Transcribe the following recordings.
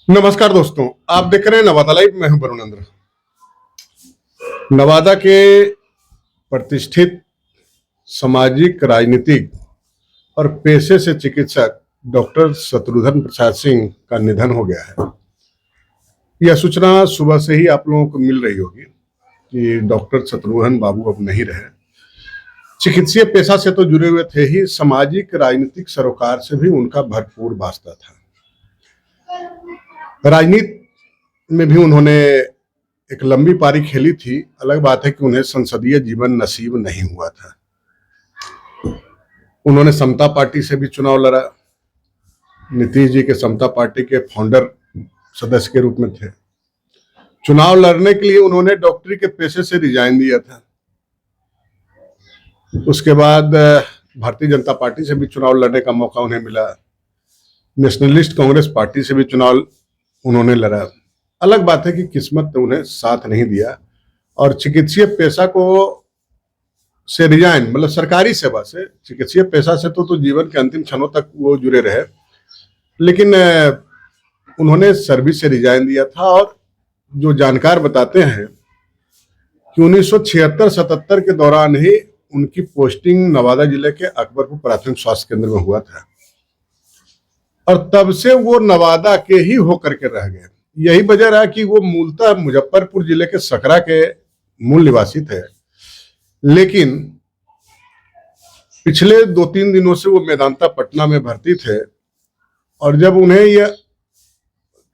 नमस्कार दोस्तों, आप देख रहे हैं नवादा लाइव। मैं हूं वरुणेंद्र। नवादा के प्रतिष्ठित सामाजिक, राजनीतिक और पेशे से चिकित्सक डॉक्टर शत्रुघ्न प्रसाद सिंह का निधन हो गया है। यह सूचना सुबह से ही आप लोगों को मिल रही होगी कि डॉक्टर शत्रुघ्न बाबू अब नहीं रहे। चिकित्सीय पेशा से तो जुड़े हुए थे ही, सामाजिक राजनीतिक सरोकार से भी उनका भरपूर वास्ता था। राजनीति में भी उन्होंने एक लंबी पारी खेली थी। अलग बात है कि उन्हें संसदीय जीवन नसीब नहीं हुआ था। उन्होंने समता पार्टी से भी चुनाव लड़ा। नीतीश जी के समता पार्टी के फाउंडर सदस्य के रूप में थे। चुनाव लड़ने के लिए उन्होंने डॉक्टरी के पेशे से रिजाइन दिया था। उसके बाद भारतीय जनता पार्टी से भी चुनाव लड़ने का मौका उन्हें मिला। नेशनलिस्ट कांग्रेस पार्टी से भी चुनाव उन्होंने लड़ा। अलग बात है कि किस्मत ने उन्हें साथ नहीं दिया और चिकित्सीय पेशा को से रिजाइन, मतलब सरकारी सेवा से, चिकित्सीय पेशा से तो जीवन के अंतिम क्षणों तक वो जुड़े रहे, लेकिन उन्होंने सर्विस से रिजाइन दिया था। और जो जानकार बताते हैं कि 1976-77 के दौरान ही उनकी पोस्टिंग नवादा जिले के अकबरपुर प्राथमिक स्वास्थ्य केंद्र में हुआ था और तब से वो नवादा के ही होकर के रह गए। यही वजह रहा कि वो मूलतः मुजफ्फरपुर जिले के सकरा के मूल निवासी थे, लेकिन पिछले 2-3 दिनों से वो मेदांता पटना में भर्ती थे। और जब उन्हें यह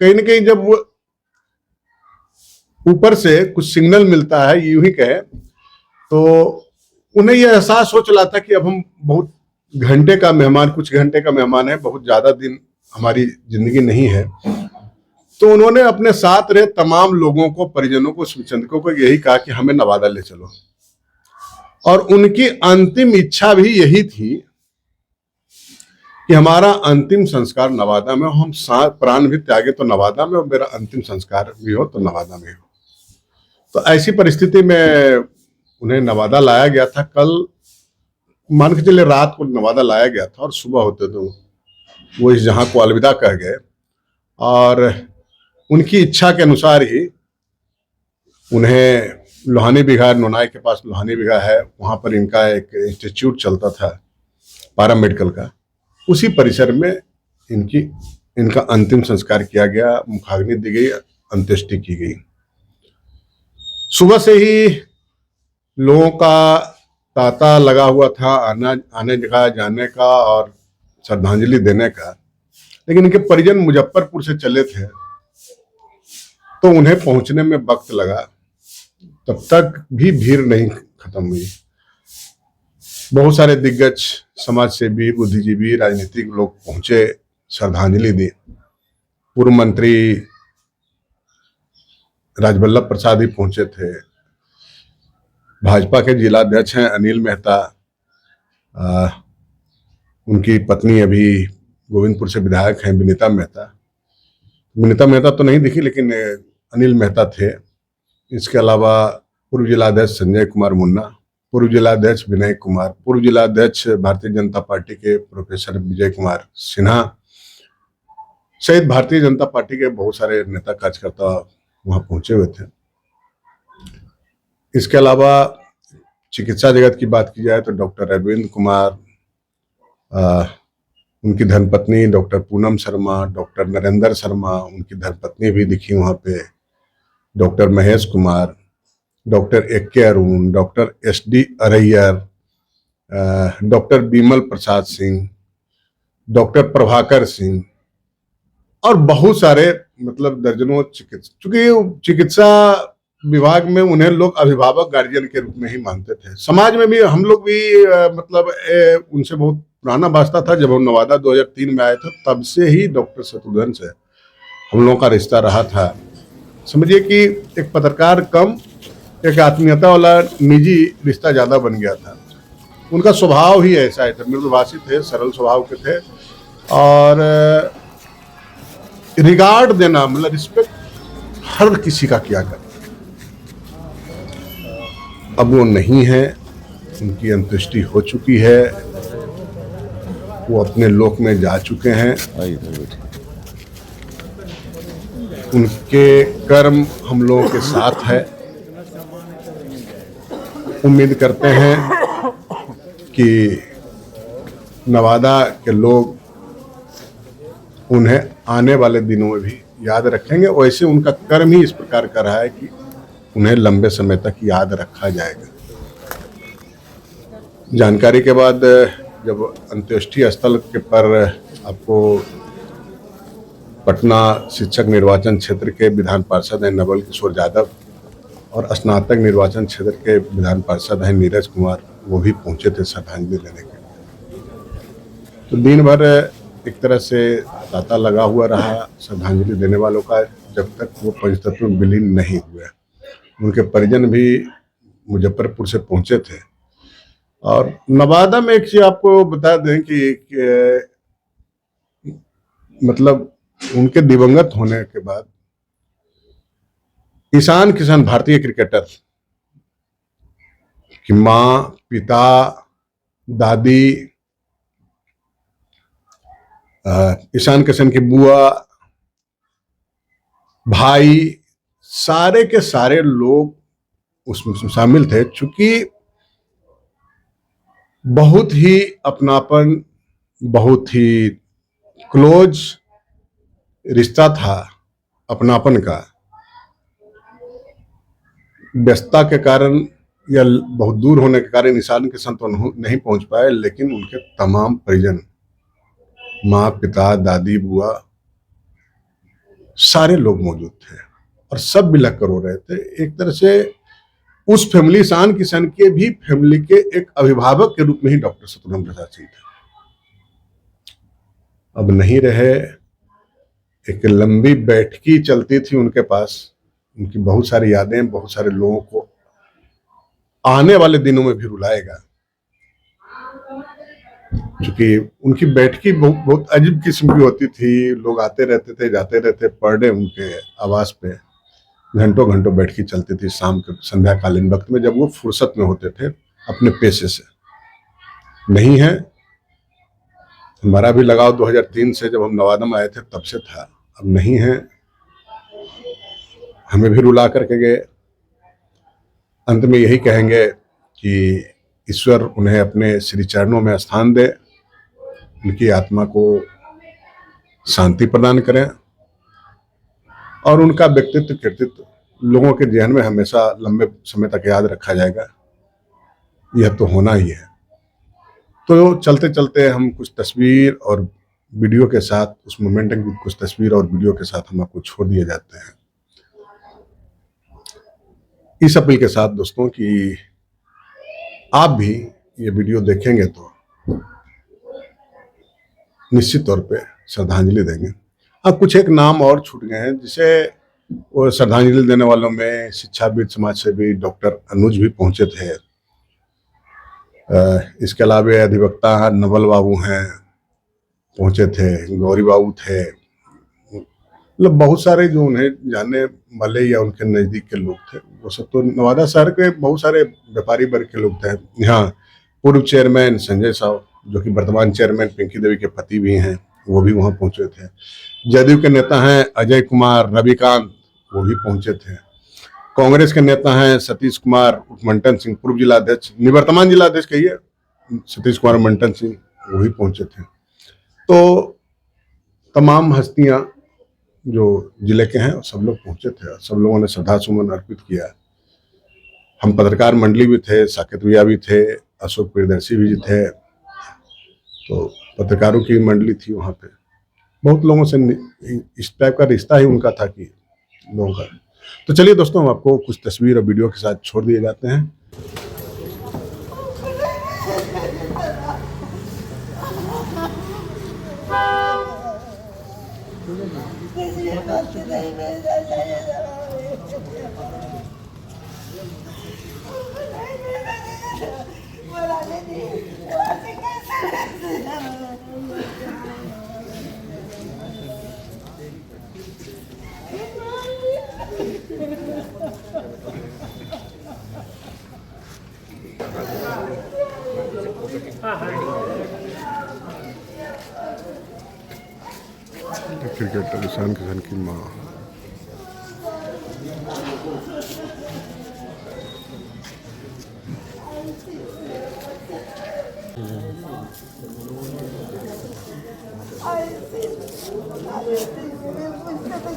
कहीं न कहीं, जब वो ऊपर से कुछ सिग्नल मिलता है, यूं ही कहे तो उन्हें यह एहसास हो चला था कि अब हम बहुत घंटे का मेहमान, कुछ घंटे का मेहमान है, बहुत ज्यादा दिन हमारी जिंदगी नहीं है। तो उन्होंने अपने साथ रहे तमाम लोगों को, परिजनों को, शुभचिंतकों को यही कहा कि हमें नवादा ले चलो। और उनकी अंतिम इच्छा भी यही थी कि हमारा अंतिम संस्कार नवादा में हो, हम प्राण भी त्यागे तो नवादा में, और मेरा अंतिम संस्कार भी हो तो नवादा में हो। तो ऐसी परिस्थिति में उन्हें नवादा लाया गया था। कल मान के चले रात को नवादा लाया गया था और सुबह होते तो वो इस जहां को अलविदा कह गए। और उनकी इच्छा के अनुसार ही उन्हें लोहानी बिघा, नोनाई के पास लोहानी बिघा है, वहां पर इनका एक इंस्टीट्यूट चलता था पारा मेडिकल का, उसी परिसर में इनका अंतिम संस्कार किया गया, मुखाग्नि दी गई, अंत्येष्टि की गई। सुबह से ही लोगों का तांता लगा हुआ था आने जगह जाने का और श्रद्धांजलि देने का, लेकिन इनके परिजन मुजफ्फरपुर से चले थे तो उन्हें पहुंचने में वक्त लगा। तब तक भी भीड़ नहीं खत्म हुई। बहुत सारे दिग्गज समाज सेवी, बुद्धिजीवी, राजनीतिक लोग पहुंचे, श्रद्धांजलि दी। पूर्व मंत्री राजवल्लभ प्रसाद भी पहुंचे थे। भाजपा के जिलाध्यक्ष हैं अनिल मेहता, उनकी पत्नी अभी गोविंदपुर से विधायक हैं विनीता मेहता। विनीता मेहता तो नहीं दिखी, लेकिन अनिल मेहता थे। इसके अलावा पूर्व जिलाध्यक्ष संजय कुमार मुन्ना, पूर्व जिलाध्यक्ष विनय कुमार, पूर्व जिलाध्यक्ष भारतीय जनता पार्टी के प्रोफेसर विजय कुमार सिन्हा सहित भारतीय जनता पार्टी के बहुत सारे नेता कार्यकर्ता वहां पहुंचे हुए थे। इसके अलावा चिकित्सा जगत की बात की जाए तो डॉक्टर अरविंद कुमार, उनकी धर्मपत्नी डॉक्टर पूनम शर्मा, डॉक्टर नरेंद्र शर्मा, उनकी धर्मपत्नी भी दिखी वहां पे, doctor Mahesh Kumar, doctor AK Arun, doctor SD Araiyar, doctor Bimal Prasad Singh, doctor Prabhakar Singh और बहुत सारे, मतलब दर्जनों चूंकि चिकित्सा विभाग में उन्हें लोग अभिभावक, गार्जियन के रूप में ही मानते थे। समाज में भी हम लोग भी उनसे बहुत पुराना वास्ता था। जब हम नवादा 2003 में आए थे तब से ही डॉक्टर शत्रुघ्न से हम लोगों का रिश्ता रहा था। समझिए कि एक पत्रकार कम एक आत्मीयता वाला निजी रिश्ता ज्यादा बन गया था। उनका स्वभाव ही ऐसा है, मृदुभाषी थे, सरल स्वभाव के थे और रिगार्ड देना, मतलब रिस्पेक्ट हर किसी का किया करते। अब वो नहीं है, उनकी अंत्येष्टि हो चुकी है, वो अपने लोक में जा चुके हैं। उनके कर्म हम लोगों के साथ है। उम्मीद करते हैं कि नवादा के लोग उन्हें आने वाले दिनों में भी याद रखेंगे। वैसे उनका कर्म ही इस प्रकार का रहा है कि उन्हें लंबे समय तक याद रखा जाएगा। जानकारी के बाद जब अंत्येष्टि स्थल के पर आपको पटना शिक्षक निर्वाचन क्षेत्र के विधान पार्षद हैं नवल किशोर यादव और स्नातक निर्वाचन क्षेत्र के विधान पार्षद हैं नीरज कुमार, वो भी पहुंचे थे श्रद्धांजलि देने के लिए। तो दिन भर एक तरह से तांता लगा हुआ रहा श्रद्धांजलि देने वालों का, जब तक वो पंचतत्व में विलीन नहीं हुए। उनके परिजन भी मुजफ्फरपुर से पहुंचे थे। और नवादा में एक चीज आपको बता दें कि मतलब उनके दिवंगत होने के बाद ईशान किशन भारतीय क्रिकेटर की माँ, पिता, दादी, ईशान किशन की बुआ, भाई, सारे के सारे लोग उसमें शामिल थे। चूंकि बहुत ही अपनापन, बहुत ही क्लोज रिश्ता था अपनापन का। व्यस्तता के कारण या बहुत दूर होने के कारण ईशान किशन तो नहीं पहुंच पाए, लेकिन उनके तमाम परिजन, माँ, पिता, दादी, बुआ, सारे लोग मौजूद थे और सब मिलकर कर रो रहे थे। एक तरह से उस फैमिली, ईशान किशन के भी फैमिली के एक अभिभावक के रूप में ही डॉक्टर शत्रुघ्न प्रसाद सिंह थे। अब नहीं रहे। एक लंबी बैठकी चलती थी उनके पास, उनकी बहुत सारी यादें बहुत सारे लोगों को आने वाले दिनों में भी रुलाएगा। क्योंकि उनकी बैठकी बहुत अजीब किस्म की होती थी। लोग आते रहते थे, जाते रहते। पर डे उनके आवास पे घंटों घंटों बैठकी चलती थी शाम के संध्याकालीन वक्त में, जब वो फुर्सत में होते थे अपने पेशे से। नहीं है, हमारा भी लगाव 2003 से जब हम नवादा में आए थे तब से था। अब नहीं है, हमें भी रुला करके गए। अंत में यही कहेंगे कि ईश्वर उन्हें अपने श्री चरणों में स्थान दे, उनकी आत्मा को शांति प्रदान करें और उनका व्यक्तित्व कृतित्व लोगों के जहन में हमेशा लंबे समय तक याद रखा जाएगा। यह तो होना ही है। तो चलते चलते हम कुछ तस्वीर और वीडियो के साथ, उस मोमेंट की कुछ तस्वीर और वीडियो के साथ हम आपको छोड़ दिए जाते हैं, इस अपील के साथ दोस्तों कि आप भी ये वीडियो देखेंगे तो निश्चित तौर पे श्रद्धांजलि देंगे। हाँ, कुछ एक नाम और छूट गए हैं जिसे वो श्रद्धांजलि देने वालों में शिक्षाविद, समाज सेवी डॉक्टर अनुज भी पहुंचे थे। इसके अलावा अधिवक्ता नवल बाबू हैं, पहुंचे थे, गौरी बाबू थे। मतलब बहुत सारे जो उन्हें जानने वाले या उनके नजदीक के लोग थे, वो सब तो नवादा शहर के बहुत सारे व्यापारी वर्ग के लोग थे। यहाँ पूर्व चेयरमैन संजय साहब, जो कि वर्तमान चेयरमैन पिंकी देवी के पति भी हैं, वो भी वहां पहुंचे थे। जदयू के नेता हैं अजय कुमार, रविकांत, वो भी पहुंचे थे। कांग्रेस के नेता हैं सतीश कुमार मंटन सिंह, पूर्व जिलाध्यक्ष, निवर्तमान जिलाध्यक्ष कहिए सतीश कुमार मंटन सिंह, वो भी पहुंचे थे। तो तमाम हस्तियां जो जिले के हैं सब लोग पहुंचे थे। सब लोगों ने श्रद्धा सुमन अर्पित किया। हम पत्रकार मंडली भी थे, साकेत भैया भी थे, अशोक प्रियदर्शी भी थे। तो पत्रकारों की मंडली थी वहां पे। बहुत लोगों से इस टाइप का रिश्ता ही उनका था कि लोगों का। तो चलिए दोस्तों, हम आपको कुछ तस्वीर और वीडियो के साथ छोड़ दिए जाते हैं। क्रिकेटर ईशान किशन की माँ मुझसे तो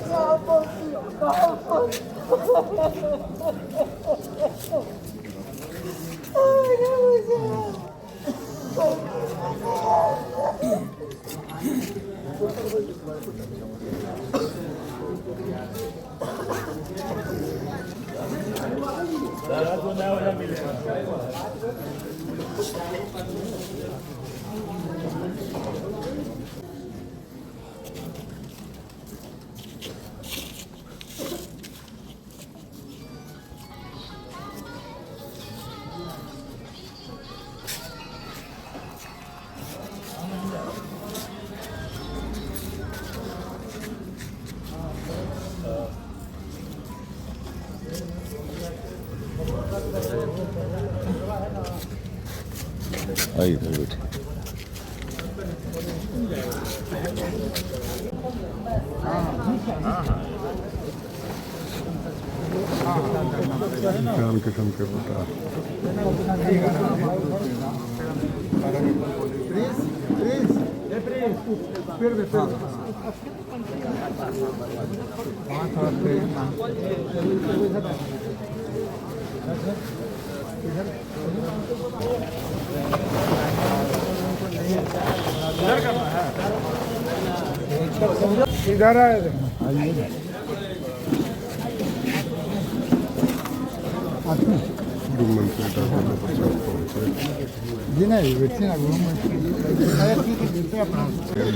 क्या इधर बैठे राम किस्म के बता इधर आए डुमन से डॉक्टर बच्चा पहुंचे जी नहीं बैठे ना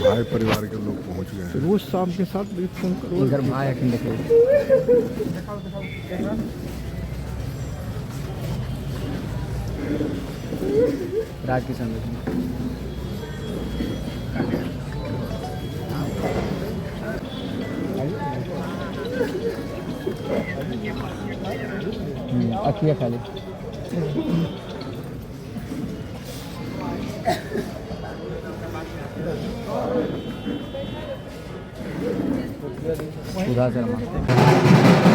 भाई परिवार के लोग पहुंच गए हैं। रोज शाम के साथ भी फोन करो इधर भाई अखंड देखे राज किशन अखिया खाली सुधा शर्मा